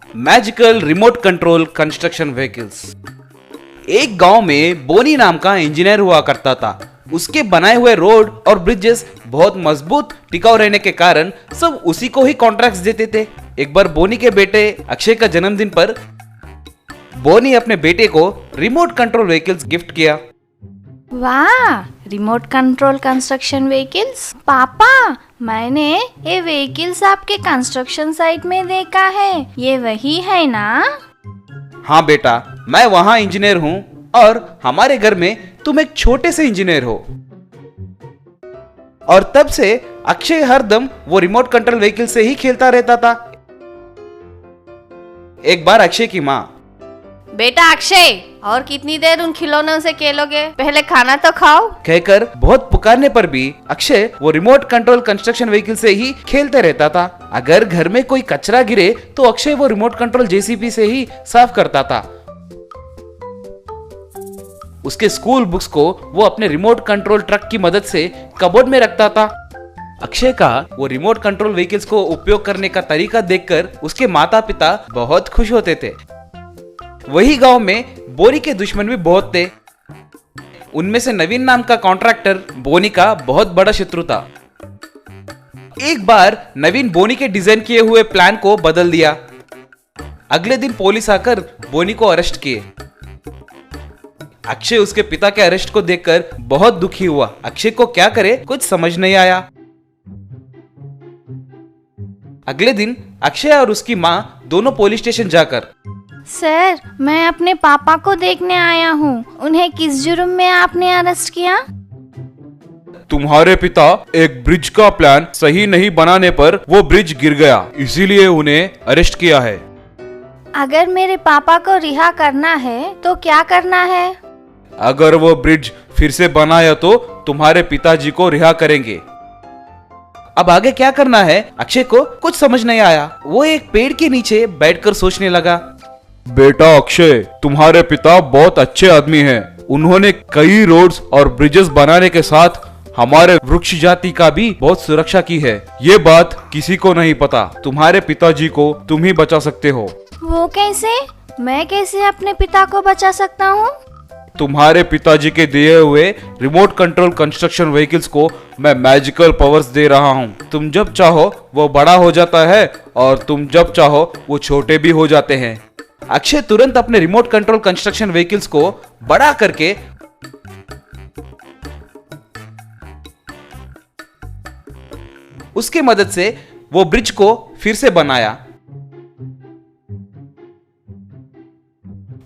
Magical remote control construction vehicles. एक गांव में बोनी नाम का इंजीनियर हुआ करता था। उसके बनाए हुए रोड और ब्रिजेस बहुत मजबूत टिकाऊ रहने के कारण सब उसी को ही कॉन्ट्रैक्ट्स देते थे। एक बार बोनी के बेटे अक्षय का जन्मदिन पर बोनी अपने बेटे को रिमोट कंट्रोल व्हीकल्स गिफ्ट किया। वाह, रिमोट कंट्रोल कंस्ट्रक्शन व्हीकल्स। पापा, मैंने ये व्हीकल्स आपके कंस्ट्रक्शन साइट में देखा है, ये वही है ना? हाँ बेटा, मैं वहाँ इंजीनियर हूँ और हमारे घर में तुम एक छोटे से इंजीनियर हो। और तब से अक्षय हरदम वो रिमोट कंट्रोल व्हीकल से ही खेलता रहता था। एक बार अक्षय की माँ, बेटा अक्षय, और कितनी देर उन खिलौनों से खेलोगे? पहले खाना तो खाओ, कहकर बहुत पुकारने पर भी अक्षय वो रिमोट कंट्रोल कंस्ट्रक्शन व्हीकल से ही खेलते रहता था। अगर घर में कोई कचरा गिरे तो अक्षय वो रिमोट कंट्रोल जेसीबी से ही साफ करता था। उसके स्कूल बुक्स को वो अपने रिमोट कंट्रोल ट्रक की मदद से कबोर्ड में रखता था। अक्षय का वो रिमोट कंट्रोल व्हीकल्स को उपयोग करने का तरीका देखकर उसके माता पिता बहुत खुश होते थे। वही गांव में बोनी के दुश्मन भी बहुत थे। उनमें से नवीन नाम का कॉन्ट्रैक्टर बोनी का बहुत बड़ा शत्रु था। एक बार नवीन बोनी के डिजाइन किए हुए प्लान को बदल दिया। अगले दिन पुलिस आकर बोनी को अरेस्ट किए। अक्षय उसके पिता के अरेस्ट को देखकर बहुत दुखी हुआ। अक्षय को क्या करे कुछ समझ नहीं आया। अगले दिन अक्षय और उसकी माँ दोनों पुलिस स्टेशन जाकर, सर, मैं अपने पापा को देखने आया हूँ। उन्हें किस जुर्म में आपने अरेस्ट किया? तुम्हारे पिता एक ब्रिज का प्लान सही नहीं बनाने पर वो ब्रिज गिर गया, इसीलिए उन्हें अरेस्ट किया है। अगर मेरे पापा को रिहा करना है तो क्या करना है? अगर वो ब्रिज फिर से बनाया तो तुम्हारे पिताजी को रिहा करेंगे। अब आगे क्या करना है अक्षय को कुछ समझ नहीं आया। वो एक पेड़ के नीचे बैठकर सोचने लगा। बेटा अक्षय, तुम्हारे पिता बहुत अच्छे आदमी हैं। उन्होंने कई रोड्स और ब्रिजेस बनाने के साथ हमारे वृक्ष जाति का भी बहुत सुरक्षा की है। ये बात किसी को नहीं पता। तुम्हारे पिताजी को तुम ही बचा सकते हो। वो कैसे? मैं कैसे अपने पिता को बचा सकता हूँ? तुम्हारे पिताजी के दिए हुए रिमोट कंट्रोल कंस्ट्रक्शन व्हीकल्स को मैं मैजिकल पावर्स दे रहा हूँ। तुम जब चाहो वो बड़ा हो जाता है और तुम जब चाहो वो छोटे भी हो जाते हैं। अक्षय तुरंत अपने रिमोट कंट्रोल कंस्ट्रक्शन व्हीकल्स को बड़ा करके उसके मदद से वो ब्रिज को फिर से बनाया।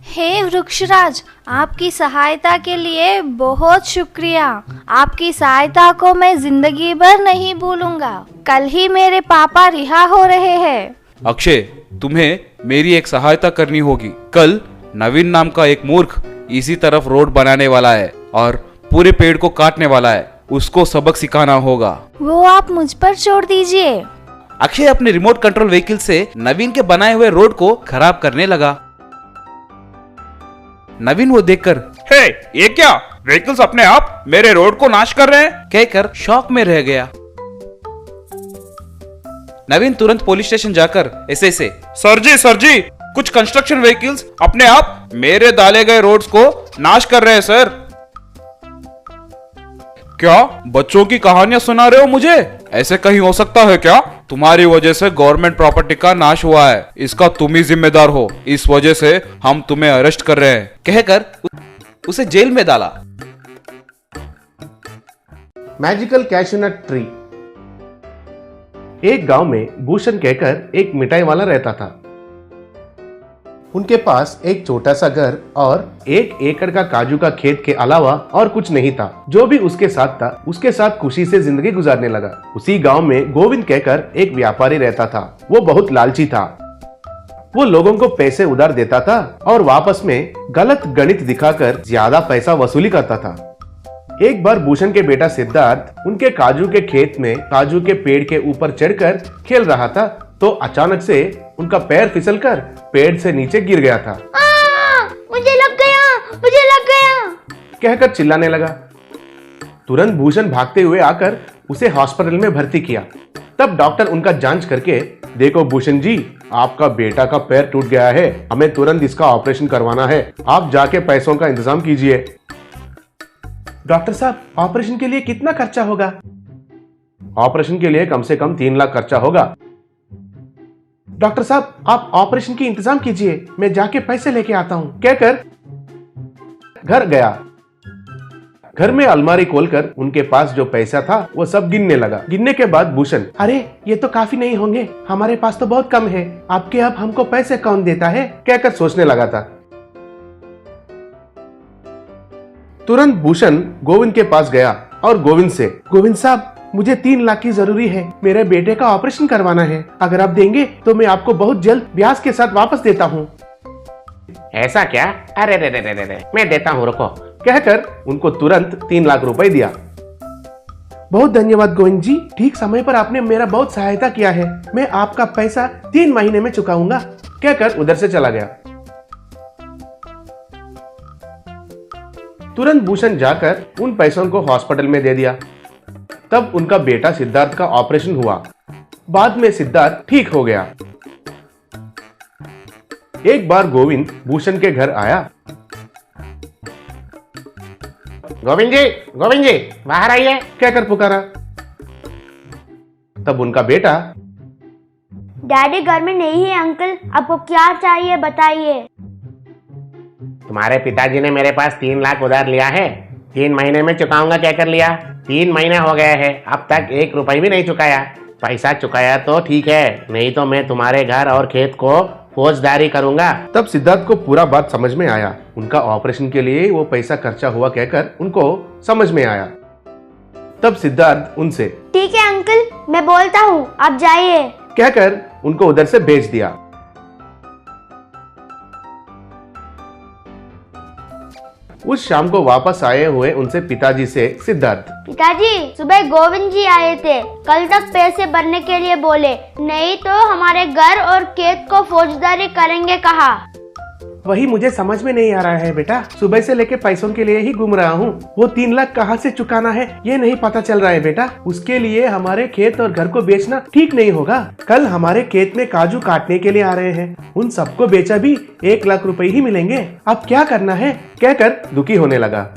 हे वृक्षराज, आपकी सहायता के लिए बहुत शुक्रिया। आपकी सहायता को मैं जिंदगी भर नहीं भूलूंगा। कल ही मेरे पापा रिहा हो रहे हैं। अक्षय, तुम्हें मेरी एक सहायता करनी होगी। कल नवीन नाम का एक मूर्ख इसी तरफ रोड बनाने वाला है और पूरे पेड़ को काटने वाला है। उसको सबक सिखाना होगा। वो आप मुझ पर छोड़ दीजिए। अक्षय अपने रिमोट कंट्रोल व्हीकल से नवीन के बनाए हुए रोड को खराब करने लगा। नवीन वो देखकर, हे, ये क्या? व्हीकल्स अपने आप मेरे रोड को नाश कर रहे हैं, कहकर शॉक में रह गया। नवीन तुरंत पुलिस स्टेशन जाकर एसआई से, सर जी, कुछ कंस्ट्रक्शन व्हीकल्स अपने आप मेरे डाले गए रोड्स को नाश कर रहे हैं सर। क्या बच्चों की कहानियां सुना रहे हो मुझे? ऐसे कहीं हो सकता है क्या? तुम्हारी वजह से गवर्नमेंट प्रॉपर्टी का नाश हुआ है, इसका तुम ही जिम्मेदार हो। इस वजह से हम तुम्हें अरेस्ट कर रहे हैं, कहकर उसे जेल में डाला। Magical cashew nut tree. एक गांव में भूषण कहकर एक मिठाई वाला रहता था। उनके पास एक छोटा सा घर और 1 एकड़ का काजू का खेत के अलावा और कुछ नहीं था। जो भी उसके साथ था उसके साथ खुशी से जिंदगी गुजारने लगा। उसी गांव में गोविंद कहकर एक व्यापारी रहता था। वो बहुत लालची था। वो लोगों को पैसे उधार देता था और वापस में गलत गणित दिखाकर ज्यादा पैसा वसूली करता था। एक बार भूषण के बेटा सिद्धार्थ उनके काजू के खेत में काजू के पेड़ के ऊपर चढ़कर खेल रहा था तो अचानक से उनका पैर फिसलकर पेड़ से नीचे गिर गया था। मुझे लग गया, कहकर चिल्लाने लगा। तुरंत भूषण भागते हुए आकर उसे हॉस्पिटल में भर्ती किया। तब डॉक्टर उनका जांच करके, देखो भूषण जी, आपका बेटा का पैर टूट गया है, हमें तुरंत इसका ऑपरेशन करवाना है, आप जाके पैसों का इंतजाम कीजिए। डॉक्टर साहब, ऑपरेशन के लिए कितना खर्चा होगा? ऑपरेशन के लिए कम से कम 3 लाख खर्चा होगा। डॉक्टर साहब, आप ऑपरेशन की इंतजाम कीजिए, मैं जाके पैसे लेके आता हूं, कहकर घर गया। घर में अलमारी खोलकर उनके पास जो पैसा था वो सब गिनने लगा। गिनने के बाद भूषण, अरे ये तो काफी नहीं होंगे, हमारे पास तो बहुत कम है, आपके अब हमको पैसे कौन देता है, कहकर सोचने लगा था। तुरंत भूषण गोविंद के पास गया और गोविंद से, गोविंद साहब, मुझे 3 लाख की जरूरी है, मेरे बेटे का ऑपरेशन करवाना है, अगर आप देंगे तो मैं आपको बहुत जल्द ब्याज के साथ वापस देता हूँ। ऐसा क्या? अरे रे रे रे रे, मैं देता हूँ, रुको, कहकर उनको तुरंत 3 लाख रुपए दिया। बहुत धन्यवाद गोविंद जी, ठीक समय पर आपने मेरा बहुत सहायता किया है, मैं आपका पैसा 3 महीने में चुकाऊंगा, कहकर उधर से चला गया। तुरंत भूषण जाकर उन पैसों को हॉस्पिटल में दे दिया। तब उनका बेटा सिद्धार्थ का ऑपरेशन हुआ। बाद में सिद्धार्थ ठीक हो गया। एक बार गोविंद भूषण के घर आया। गोविंद जी, बाहर आइए, कहकर पुकारा। तब उनका बेटा, डैडी घर में नहीं है अंकल, आपको क्या चाहिए बताइए। तुम्हारे पिताजी ने मेरे पास 3 लाख उधार लिया है, 3 महीने में चुकाऊंगा कहकर लिया। 3 महीने हो गए हैं, अब तक 1 रुपए भी नहीं चुकाया। पैसा चुकाया तो ठीक है, नहीं तो मैं तुम्हारे घर और खेत को फौजदारी करूंगा। तब सिद्धार्थ को पूरा बात समझ में आया। उनका ऑपरेशन के लिए वो पैसा खर्चा हुआ कहकर उनको समझ में आया। तब सिद्धार्थ उनसे, ठीक है अंकल, मैं बोलता हूँ, आप जाइए, कहकर उनको उधर से भेज दिया। उस शाम को वापस आए हुए उनसे पिताजी से सिद्धार्थ, पिताजी सुबह गोविंद जी आए थे, कल तक पैसे भरने के लिए बोले, नहीं तो हमारे घर और खेत को फौजदारी करेंगे कहा। वही मुझे समझ में नहीं आ रहा है बेटा, सुबह से लेके पैसों के लिए ही घूम रहा हूँ, वो 3 लाख कहाँ से चुकाना है ये नहीं पता चल रहा है बेटा। उसके लिए हमारे खेत और घर को बेचना ठीक नहीं होगा। कल हमारे खेत में काजू काटने के लिए आ रहे हैं, उन सबको बेचा भी 1 लाख रुपए ही मिलेंगे, अब क्या करना है, कहकर दुखी होने लगा।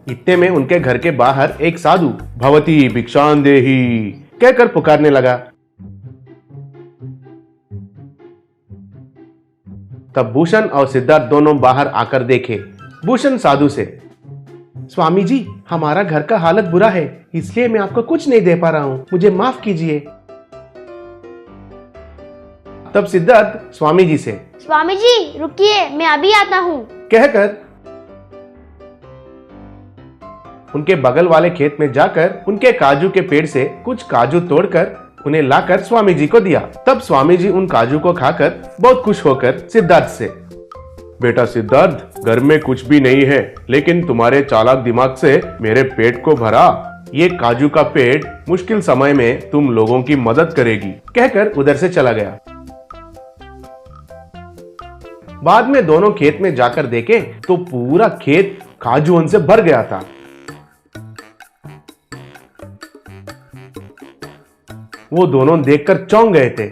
इतने में उनके घर के बाहर एक साधु भवती भिक्षान देही कहकर पुकारने लगा। तब भूषण और सिद्धार्थ दोनों बाहर आकर देखे। भूषण साधु से, स्वामी जी, हमारा घर का हालत बुरा है, इसलिए मैं आपको कुछ नहीं दे पा रहा हूँ, मुझे माफ कीजिए। तब सिद्धार्थ स्वामी जी से, स्वामी जी रुकिए, मैं अभी आता हूँ, कहकर उनके बगल वाले खेत में जाकर उनके काजू के पेड़ से कुछ काजू तोड़कर उन्हें लाकर स्वामी जी को दिया। तब स्वामी जी उन काजू को खाकर बहुत खुश होकर सिद्धार्थ से, बेटा सिद्धार्थ, घर में कुछ भी नहीं है, लेकिन तुम्हारे चालाक दिमाग से मेरे पेट को भरा। ये काजू का पेड़ मुश्किल समय में तुम लोगों की मदद करेगी, कहकर उधर से चला गया। बाद में दोनों खेत में जाकर देखे तो पूरा खेत काजूओं से भर गया था। वो दोनों देखकर चौंक गए थे।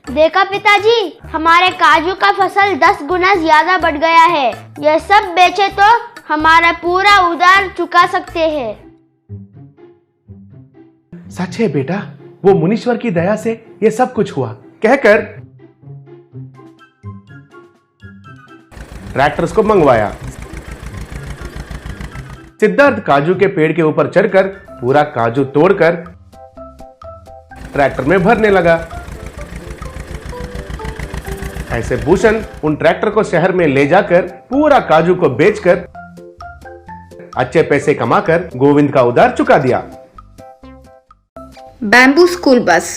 देखा पिताजी, हमारे काजू का फसल 10 गुना ज्यादा बढ़ गया है, ये सब बेचे तो हमारा पूरा उधार चुका सकते हैं। सच है बेटा, वो मुनीश्वर की दया से ये सब कुछ हुआ, कहकर ट्रैक्टर्स को मंगवाया। सिद्धार्थ काजू के पेड़ के ऊपर चढ़कर पूरा काजू तोड़कर ट्रैक्टर में भरने लगा। ऐसे भूषण उन ट्रैक्टर को शहर में ले जाकर पूरा काजू को बेचकर अच्छे पैसे कमाकर गोविंद का उधार चुका दिया। Bamboo school bus.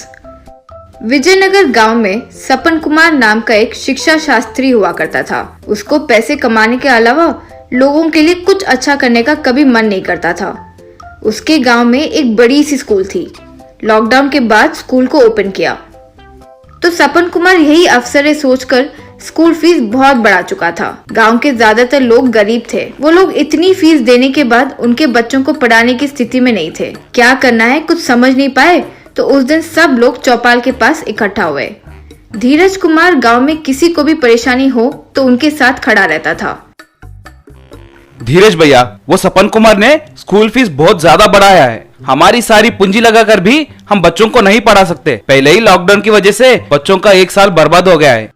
विजयनगर गांव में सपन कुमार नाम का एक शिक्षा शास्त्री हुआ करता था। उसको पैसे कमाने के अलावा लोगों के लिए कुछ अच्छा करने का कभी मन नहीं करता था। उसके गांव में एक बड़ी सी स्कूल थी। लॉकडाउन के बाद स्कूल को ओपन किया तो सपन कुमार यही अवसर सोचकर स्कूल फीस बहुत बढ़ा चुका था। गांव के ज्यादातर लोग गरीब थे। वो लोग इतनी फीस देने के बाद उनके बच्चों को पढ़ाने की स्थिति में नहीं थे। क्या करना है कुछ समझ नहीं पाए तो उस दिन सब लोग चौपाल के पास इकट्ठा हुए। धीरज कुमार गांव में किसी को भी परेशानी हो तो उनके साथ खड़ा रहता था। धीरज भैया, वो सपन कुमार ने स्कूल फीस बहुत ज्यादा बढ़ाया है। हमारी सारी पूंजी लगाकर भी हम बच्चों को नहीं पढ़ा सकते। पहले ही लॉकडाउन की वजह से बच्चों का 1 साल बर्बाद हो गया है।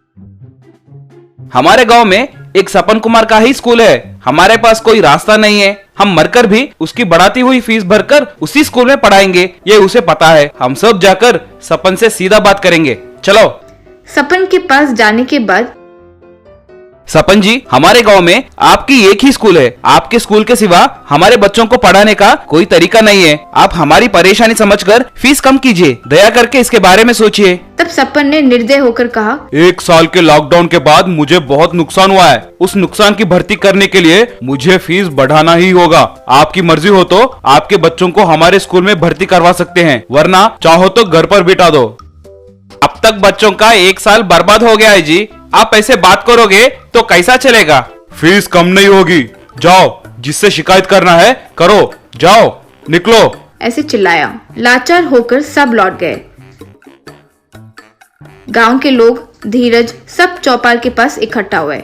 हमारे गांव में एक सपन कुमार का ही स्कूल है। हमारे पास कोई रास्ता नहीं है। हम मरकर भी उसकी बढ़ाती हुई फीस भरकर उसी स्कूल में पढ़ाएंगे, ये उसे पता है। हम सब जाकर सपन से सीधा बात करेंगे। चलो। सपन के पास जाने के बाद, सपन जी, हमारे गांव में आपकी एक ही स्कूल है। आपके स्कूल के सिवा हमारे बच्चों को पढ़ाने का कोई तरीका नहीं है। आप हमारी परेशानी समझकर फीस कम कीजिए। दया करके इसके बारे में सोचिए। तब सपन ने निर्दय होकर कहा, 1 साल के लॉकडाउन के बाद मुझे बहुत नुकसान हुआ है। उस नुकसान की भर्ती करने के लिए मुझे फीस बढ़ाना ही होगा। आपकी मर्जी हो तो आपके बच्चों को हमारे स्कूल में भर्ती करवा सकते हैं, वरना चाहो तो घर पर बिठा दो। अब तक बच्चों का 1 साल बर्बाद हो गया है जी। आप ऐसे बात करोगे तो कैसा चलेगा? फीस कम नहीं होगी। जाओ, जिससे शिकायत करना है करो। जाओ, निकलो। ऐसे चिल्लाया। लाचार होकर सब लौट गए। गांव के लोग, धीरज, सब चौपाल के पास इकट्ठा हुए।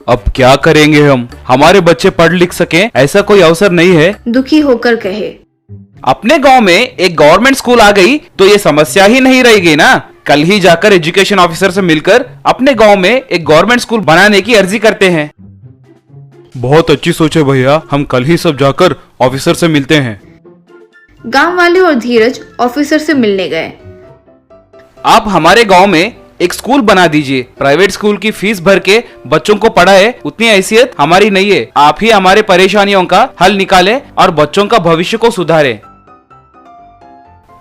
अब क्या करेंगे हम? हमारे बच्चे पढ़ लिख सके ऐसा कोई अवसर नहीं है। दुखी होकर कहे, अपने गांव में एक गवर्नमेंट स्कूल आ गई तो ये समस्या ही नहीं रहेगी ना। कल ही जाकर एजुकेशन ऑफिसर से मिलकर अपने गांव में एक गवर्नमेंट स्कूल बनाने की अर्जी करते हैं। बहुत अच्छी सोच है भैया, हम कल ही सब जाकर ऑफिसर से मिलते हैं। गांव वाले और धीरज ऑफिसर से मिलने गए। आप हमारे गांव में एक स्कूल बना दीजिए। प्राइवेट स्कूल की फीस भर के बच्चों को पढ़ाए, उतनी हैसियत हमारी नहीं है। आप ही हमारे परेशानियों का हल निकालें और बच्चों का भविष्य को सुधारें।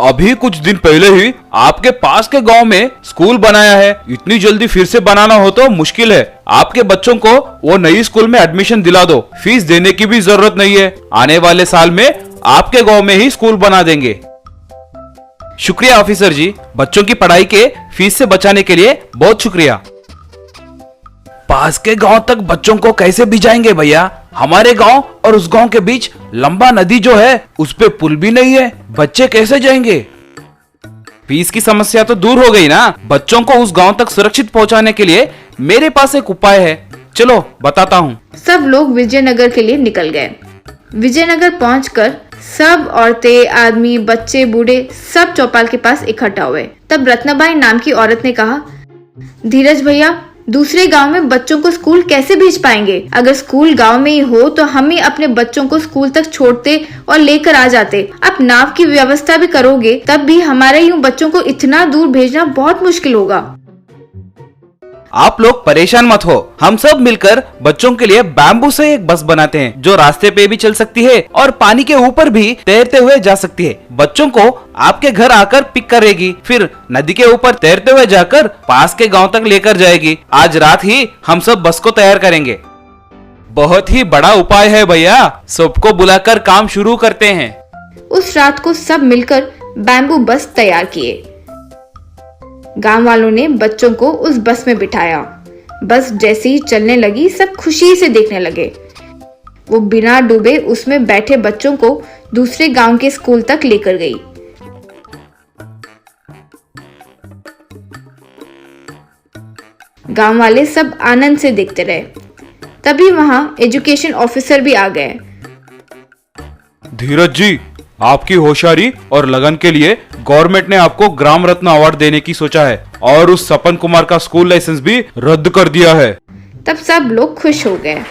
अभी कुछ दिन पहले ही आपके पास के गांव में स्कूल बनाया है। इतनी जल्दी फिर से बनाना हो तो मुश्किल है। आपके बच्चों को वो नई स्कूल में एडमिशन दिला दो। फीस देने की भी जरूरत नहीं है। आने वाले साल में आपके गांव में ही स्कूल बना देंगे। शुक्रिया ऑफिसर जी, बच्चों की पढ़ाई के फीस से बचाने के लिए बहुत शुक्रिया। पास के गांव तक बच्चों को कैसे भिजाएंगे भैया? हमारे गांव और उस गांव के बीच लंबा नदी जो है उस पे पुल भी नहीं है। बच्चे कैसे जाएंगे? फीस की समस्या तो दूर हो गई ना। बच्चों को उस गांव तक सुरक्षित पहुंचाने के लिए मेरे पास एक उपाय है। चलो बताता हूँ। सब लोग विजयनगर के लिए निकल गए। विजयनगर पहुंचकर सब औरतें, आदमी, बच्चे, बूढ़े सब चौपाल के पास इकट्ठा हुए। तब रत्नाबाई नाम की औरत ने कहा, धीरज भैया, दूसरे गांव में बच्चों को स्कूल कैसे भेज पाएंगे? अगर स्कूल गांव में ही हो तो हम ही अपने बच्चों को स्कूल तक छोड़ते और लेकर आ जाते। आप नाव की व्यवस्था भी करोगे तब भी हमारे यूं बच्चों को इतना दूर भेजना बहुत मुश्किल होगा। आप लोग परेशान मत हो। हम सब मिलकर बच्चों के लिए बैम्बू से एक बस बनाते हैं जो रास्ते पे भी चल सकती है और पानी के ऊपर भी तैरते हुए जा सकती है। बच्चों को आपके घर आकर पिक करेगी, फिर नदी के ऊपर तैरते हुए जाकर पास के गांव तक लेकर जाएगी। आज रात ही हम सब बस को तैयार करेंगे। बहुत ही बड़ा उपाय है भैया। सबको बुलाकर काम शुरू करते हैं। उस रात को सब मिलकर बैम्बू बस तैयार किए। गांव वालों ने बच्चों को उस बस में बिठाया। बस जैसे ही चलने लगी सब खुशी से देखने लगे। वो बिना डूबे उसमें बैठे बच्चों को दूसरे गांव के स्कूल तक लेकर गई। गांव वाले सब आनंद से देखते रहे। तभी वहां एजुकेशन ऑफिसर भी आ गए। धीरज जी, आपकी होशियारी और लगन के लिए गवर्नमेंट ने आपको ग्राम रत्न अवार्ड देने की सोचा है और उस सपन कुमार का स्कूल लाइसेंस भी रद्द कर दिया है। तब सब लोग खुश हो गए।